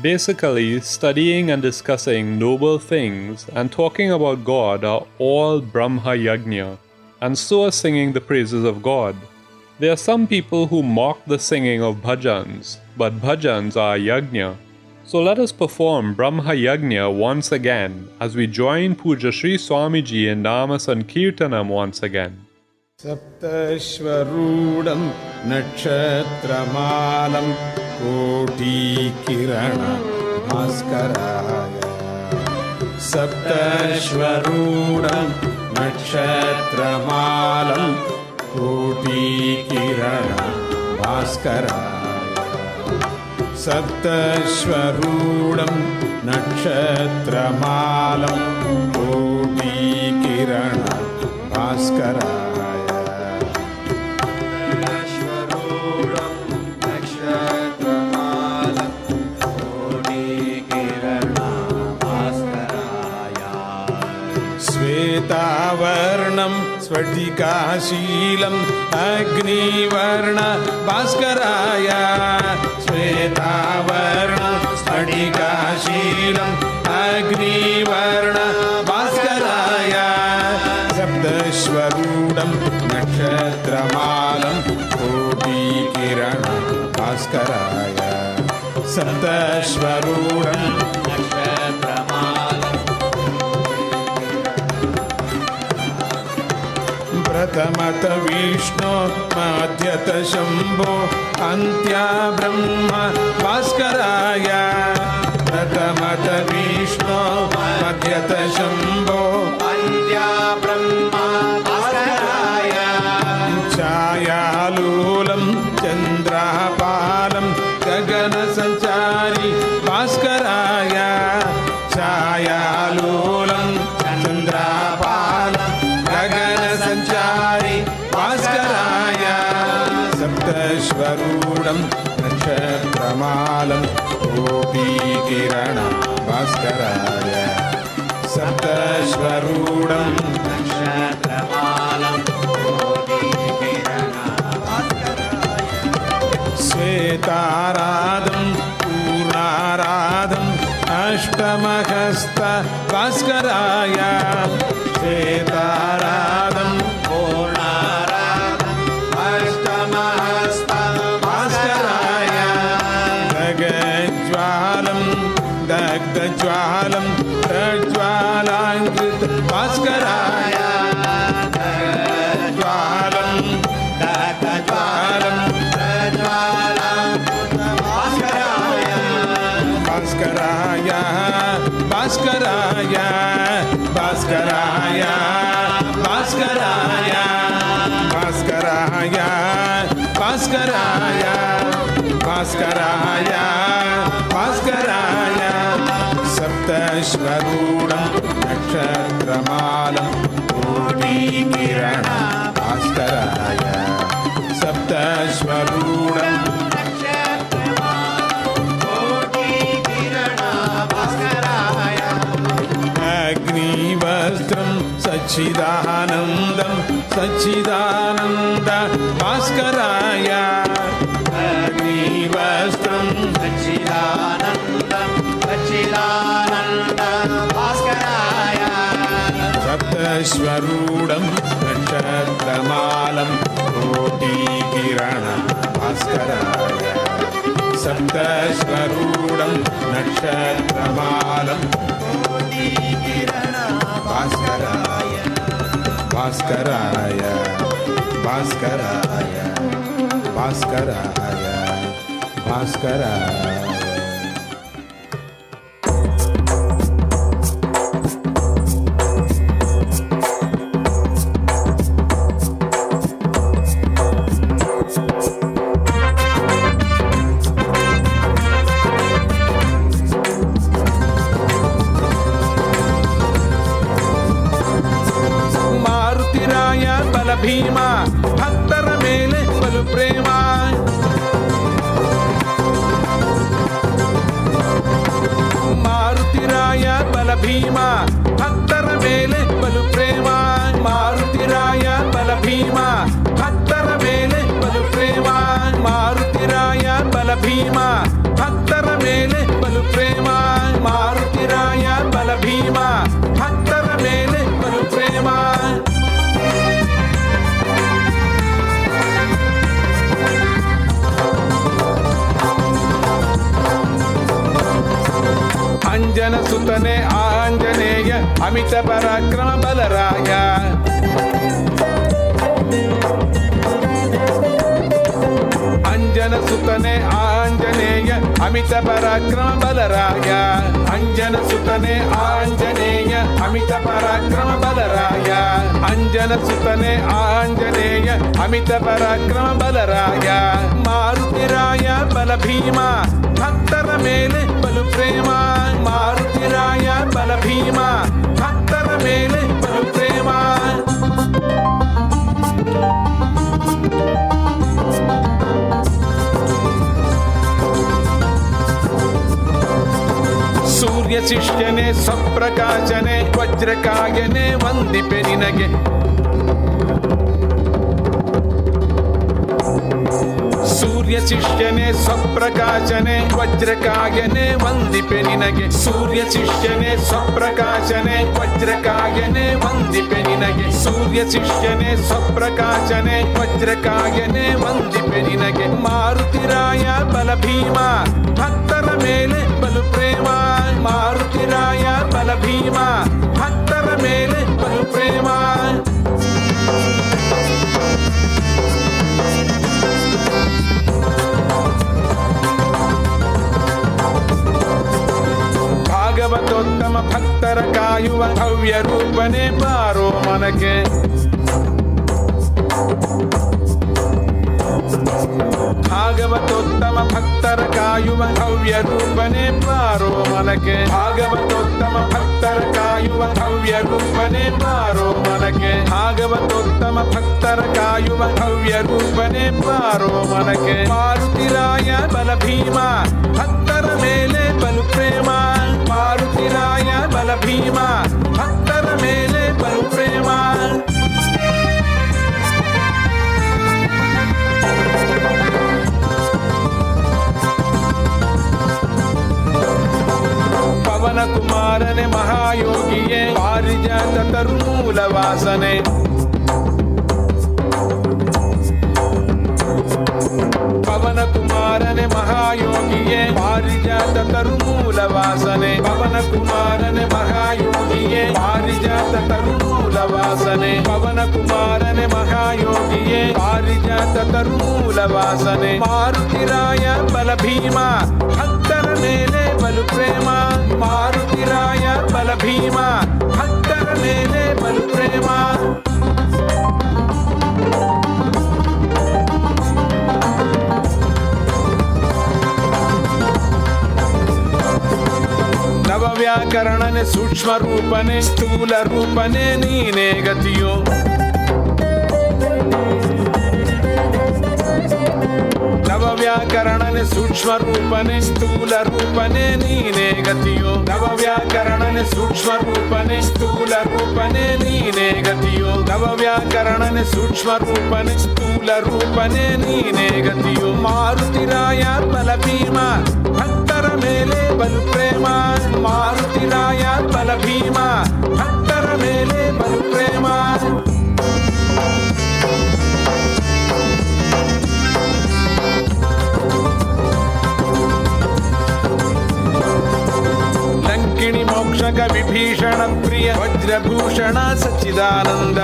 Basically, studying and discussing noble things and talking about God are all Brahma Yajna, and so are singing the praises of God. There are some people who mock the singing of bhajans, but bhajans are yajna. So let us perform Brahma Yajna once again as we join Puja Sri Swamiji in Nama Sankirtanam once again. Saptashvarudam nakshatramalam koti kirana bhaskaraya. Saptashvarudam nakshatramalam koti kirana bhaskaraya. Saptashvarudam nakshatramalam koti kirana bhaskaraya. Svetavarnam svatikashilam agnivarna bhaskaraya. Svetavarnam svatikashilam agnivarna bhaskaraya. Saptashvarudam nakshatramalam koti kirana bhaskaraya. Saptashvarudam Pratamata Vishnu Madhyata Shambho Antya Brahma Bhaskaraya. Pratamata Vishnu Madhyata Shambho Antya Brahma Bhaskaraya. Chayalulam Chandrapalam Gagana Sanchari Bhaskaraya. Chayalulam Chandrapalam Gagana Sanchari Bhaskaraya. Saptashvarudam nakshatramalam koti kirana bhaskaraya. Saptashvarudam nakshatramalam koti kirana bhaskaraya. Svetaradam purnaradam ashtamahasta bhaskaraya. Svetaradam purnaradam ashtamahasta bhaskaraya. Dagajwalam dagdajwalam prajwalankrit bhaskaraya. Dagajwalam dagdajwalam prajwalankrit bhaskaraya. Bhaskaraya Bhaskaraya Bhaskaraya Bhaskaraya Bhaskaraya Bhaskaraya Bhaskaraya Bhaskaraya. Saptashvarudam nakshatramalam koti kirana bhaskaraya. Saptashvarudam Agnivastram Sachidanandam Sachidananda Bhaskaraya. Agnivastram Sachidanandam Sachidananda Bhaskaraya. Saptashvarudam nakshatramalam koti kirana bhaskaraya. Saptashvarudam nakshatramalam Bhaskaraya Bhaskaraya Bhaskaraya Bhaskaraya Bhaskaraya. Bhima ಭಕ್ತರ ಮೇಲೆ ಬಲು ಪ್ರೇಮ. ಮಾರುತಿರಾಯ ಬಲ ಭೀಮ ಭಕ್ತರ ಮೇಲೆ ಬಲು ಪ್ರೇಮ. ಮಾರುತಿರಾಯ ಬಲ ಭೀಮ ಭಕ್ತರ ಮೇಲೆ ಬಲು ಪ್ರೇಮ. ಮಾರುತಿರಾಯ ಬಲ ಭೀಮ ಭಕ್ತರ ಮೇಲೆ ಬಲು ಪ್ರೇಮ. ಮಾರುತಿರಾಯ ಬಲ ಭೀಮ ಭಕ್ತರ ಮೇಲೆ ಬಲು ಪ್ರೇಮ. ಸುತನೆ ಆಂಜನೇಯ ಅಮಿತ ಪರಾಕ್ರಮ ಬಲರಾಯ ಅಂಜನ ಸುತನೆ ಆಂಜನೇಯ ಅಮಿತ ಪರಾಕ್ರಮ ಬಲರಾಯ ಅಂಜನ ಸುತನೆ ಆಂಜನೇಯ ಅಮಿತ ಪರಾಕ್ರಮ ಬಲರಾಯ ಅಂಜನ ಸುತನೆ ಆಂಜನೇಯ ಅಮಿತ ಪರಾಕ್ರಮ ಬಲರಾಯ ಮಾರುತಿರಾಯ ಬಲ ಭೀಮ ಭಕ್ತರ ಮೇಲೆ ಬಲು ಪ್ರೇಮ ಮಾರುತಿರಾಯ ಬಲ ಭೀಮ ಭಕ್ತರ ಮೇಲೆ ಬಲು ಪ್ರೇಮ ಸೂರ್ಯ ಶಿಷ್ಯನೇ ಸ್ವಪ್ರಕಾಶನೆ ವಜ್ರಕಾಯನೆ ವಂದಿಪೆ ನಿನಗೆ ಸೂರ್ಯ ಶಿಷ್ಯನೇ ಸ್ವಪ್ರಕಾಶನೆ ವಜ್ರಕಾಯನೆ ವಂದಿಪೆ ನಿನಗೆ ಸೂರ್ಯ ಶಿಷ್ಯನೇ ಸ್ವಪ್ರಕಾಶನೆ ವಜ್ರಕಾಯನೆ ವಂದಿಪೆ ನಿನಗೆ ಸೂರ್ಯ ಶಿಷ್ಯನೇ ಸ್ವಪ್ರಕಾಶನೆ ವಜ್ರಕಾಯನೆ ವಂದಿಪೆ ನಿನಗೆ ಮಾರುತಿರಾಯ ಬಲ ಭೀಮ ಭಕ್ತರ ಮೇಲೆ ಬಲು ಪ್ರೇಮ ಮಾರುತಿರಾಯ ಬಲ ಭೀಮ ಭಕ್ತರ ಮೇಲೆ ಬಲು ಪ್ರೇಮ ಭಾಗವತೋತ್ತಮ ಭಕ್ತರ ಕಾಯುವ ಭವ್ಯ ರೂಪನೆ ಬಾರೋ ಮನಕ್ಕೆ ಭಾಗವತೋತ್ತಮ ಭಕ್ತರ ಕಾಯುವ ಭವ್ಯ ರೂಪನೆ ಬಾರೋ ಮನಕ್ಕೆ ಭಾಗವತೋತ್ತಮ ಭಕ್ತರ ಕಾಯುವ ಭವ್ಯ ರೂಪನೆ ಬಾರೋ ಮನಕ್ಕೆ ಭಾಗವತೋತ್ತಮ ಭಕ್ತರ ಕಾಯುವ ಭವ್ಯ ರೂಪನೆ ಬಾರೋ ಮನಕ್ಕೆ ಮಾರುತಿರಾಯ ಬಲ ಭೀಮ ಭಕ್ತರ ಮೇಲೆ ಬಲು ಪ್ರೇಮ ಮಾರುತಿರಾಯ ಬಲ ಭೀಮ ಭಕ್ತರ ಮೇಲೆ ಬಲು ಪ್ರೇಮ ಪವನ ಕುಮಾರನೆ ಮಹಾಯೋಗಿಯೇ ಪಾರಿಜಾತ ತರುಮೂಲ ವಾಸನೆ ಪವನ ಕುಮಾರನೆ ಮಹಾಯೋಗಿಯೇ ಪಾರಿಜಾತ ತರುಮೂಲ ವಾಸನೆ ಪವನ ಕುಮಾರನೆ ಮಹಾಯೋಗಿಯೇ ಪಾರಿಜಾತ ತರುಮೂಲ ವಾಸನೆ ಪವನ ಕುಮಾರನೆ ಮಹಾಯೋಗಿಯೇ ಪಾರಿಜಾತ ತರುಮೂಲ ವಾಸನೆ ಮಾರುತಿರಾಯ ಬಲ ಭೀಮ ಭಕ್ತರ ಮೇಲೆ ಬಲು ಪ್ರೇಮ ಮಾರುತಿರಾಯ ಬಲ ಭೀಮ ಭಕ್ತರ ಮೇಲೆ ಬಲು ಪ್ರೇಮ ನವವ್ಯಾಕರಣನೆ ಸೂಕ್ಷ್ಮ ರೂಪನೆ ಸ್ಥೂಲ ರೂಪನೆ ನೀನೇ ಗತಿಯೋ ನವವ್ಯಾಕರಣನೆ ಸೂಕ್ಷ್ಮ ರೂಪನೆ ಸ್ಥೂಲ ರೂಪನೆ ನೀನೇ ಗತಿಯೋ ನವವ್ಯಾಕರಣನೆ ಸೂಕ್ಷ್ಮ ರೂಪನೆ ಸ್ಥೂಲ ರೂಪನೆ ನೀನೇ ಗತಿಯೋ ನವವ್ಯಾಕರಣನೆ ಸೂಕ್ಷ್ಮ ರೂಪನೆ ಸ್ಥೂಲ ರೂಪನೆ ನೀನೇ ಗತಿಯೋ ಮಾರುತಿರಾಯ ಬಲ ಭೀಮ ಭಕ್ತರ ಮೇಲೆ ಬಲು ಪ್ರೇಮ ಮಾರುತಿರಾಯ ಬಲ ಭೀಮ ಭಕ್ತರ ಮೇಲೆ ಬಲು ಪ್ರೇಮ ಲಂಕಿಣಿ ಮೋಕ್ಷಕ ವಿಭೀಷಣ ಪ್ರಿಯ ವಜ್ರಭೂಷಣ ಸಚ್ಚಿದಾನಂದ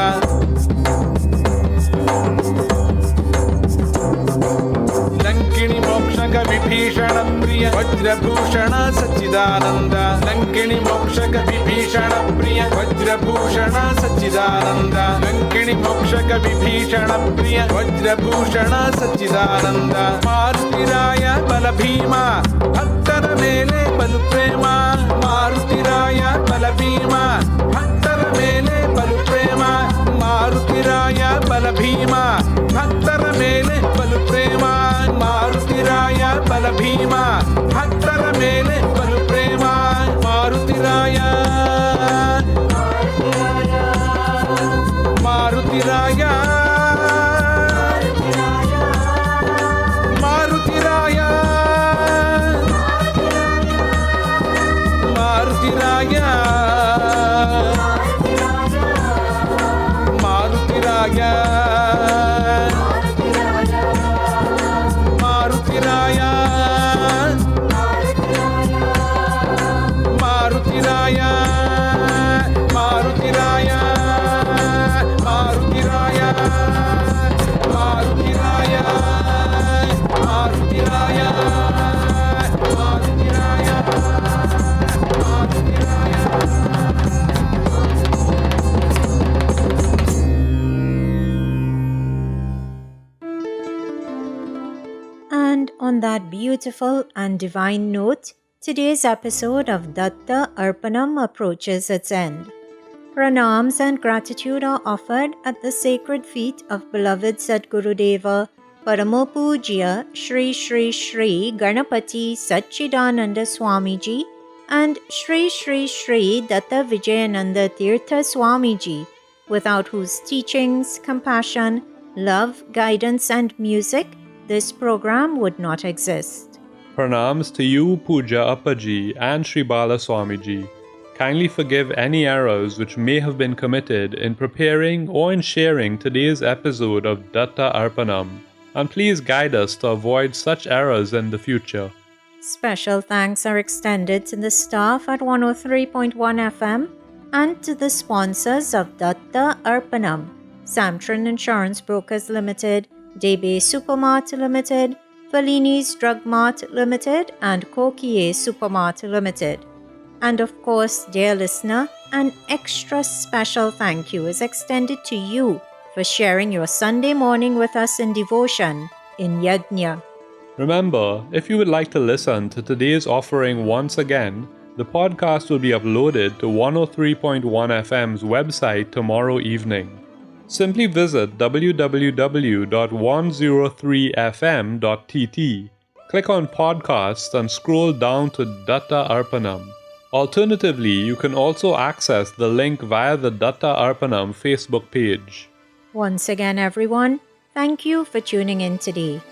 ಲಂಕಿಣಿ ಮೋಕ್ಷಕ ವಿಭೀಷಣ ಪ್ರಿಯ ವಜ್ರಭೂಷಣ ಸಚ್ಚಿದಾನಂದ ಲಂಕಿಣಿ ಮೋಕ್ಷಕ ವಿಭೀಷಣ ಪ್ರಿಯ ವಜ್ರಭೂಷಣ ಸಚ್ಚಿದಾನಂದ ಲಂಕಿಣಿ ಮೋಕ್ಷಕ ವಿಭೀಷಣ ಪ್ರಿಯ ವಜ್ರಭೂಷಣ ಸಚ್ಚಿದಾನಂದ ಮಾರುತಿರಾಯ ಬಲ ಭೀಮ ಭಕ್ತರ ಮೇಲೆ ಬಲು ಪ್ರೇಮ ಮಾರುತಿರಾಯ ಬಲ ಭೀಮ ಭಕ್ತರ ಮೇಲೆ ಬಲು ಪ್ರೇಮ ಮಾರುತಿರಾಯ ಬಲ ಭೀಮ ಭಕ್ತರ ಮೇಲೆ ಬಲು ಪ್ರೇಮ ಮಾರುತಿರಾಯ ಬಲ ಭೀಮ ಭಕ್ತರ ಮೇಲೆ ಬಲು ಪ್ರೇಮ Marutiraya Marutiraya Marutiraya Marutiraya Marutiraya Marutiraya Marutiraya On that beautiful and divine note, today's episode of Datta Arpanam approaches its end. Pranams and gratitude are offered at the sacred feet of beloved Sadgurudeva, Paramo Pujya Shri Shri Shri Ganapati Satchidananda Swamiji and Shri Shri Shri Datta Vijayananda Tirtha Swamiji, without whose teachings, compassion, love, guidance and music, this program would not exist. Pranams to you, Pooja Appaji and Sri Bala Swamiji. Kindly forgive any errors which may have been committed in preparing or in sharing today's episode of Datta Arpanam, and please guide us to avoid such errors in the future. Special thanks are extended to the staff at 103.1 FM and to the sponsors of Datta Arpanam: Samtran Insurance Brokers Limited, Debe Supermart Limited, Fellini's Drug Mart Limited, and Kokie Supermart Limited. And of course, dear listener, an extra special thank you is extended to you for sharing your Sunday morning with us in devotion, in Yajna. Remember, if you would like to listen to today's offering once again, the podcast will be uploaded to 103.1 FM's website tomorrow evening. Simply visit www.103fm.tt, click on podcasts and scroll down to Datta Arpanam. Alternatively, you can also access the link via the Datta Arpanam Facebook page. Once again, everyone, thank you for tuning in today.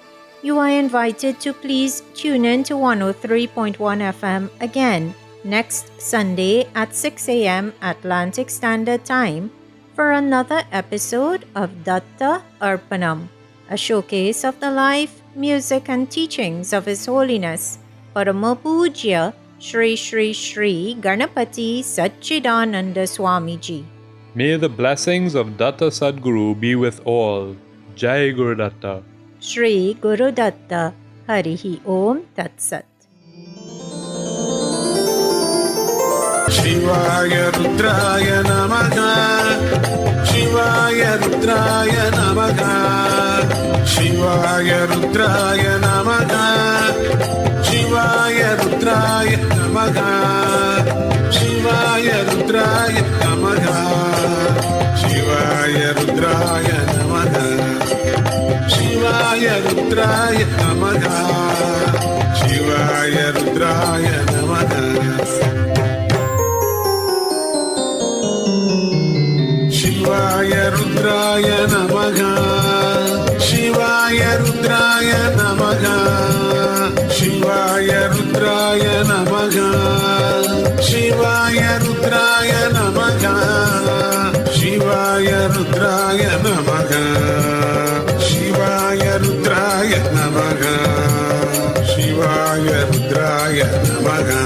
You are invited to please tune in to 103.1 FM again next Sunday at 6 a.m. Atlantic Standard Time for another episode of Datta Arpanam, a showcase of the life, music and teachings of His Holiness Parama Pujya Shri Shri Shri Ganapati Satchidananda Swamiji. May the blessings of Datta Sadguru be with all. Jai Guru Datta. Shri Guru Datta. Harihi Om Tat Sat. Shivaya Rudraya Namaha, Shivaya Rudraya Namaha, Shivaya Rudraya Namaha, Shivaya Rudraya Namaha, Shivaya Rudraya Namaha, Shivaya Rudraya Namaha, Shivaya Rudraya Namaha, Shivaya Rudraya Namaha. Shivaya Rudraya Namaha, Shivaya Rudraya Namaha, Shivaya Rudraya Namaha, Shivaya Rudraya Namaha, Shivaya Rudraya Namaha, Shivaya Rudraya Namaha, Shivaya Rudraya Namaha,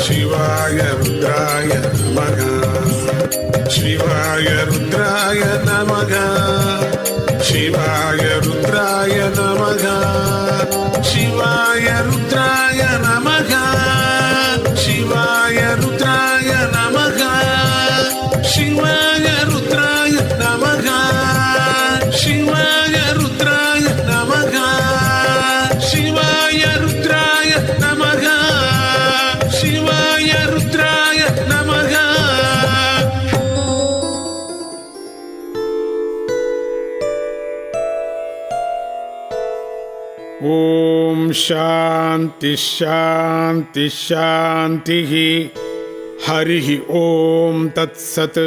Shivaya Rudraya Namaha. Shivaya Rudraya Namaha, Shivaya Rudraya Namaha, Shivaya Rudraya Namaha, Shivaya Rudraya Namaha, Shivaya Rudraya Namaha, Shivaya Rudraya Namaha, Shivaya Rudraya Namaha, Shivaya Rudraya Namaha. Om Shanti Shanti Shanti Harihi Om Tat Sat.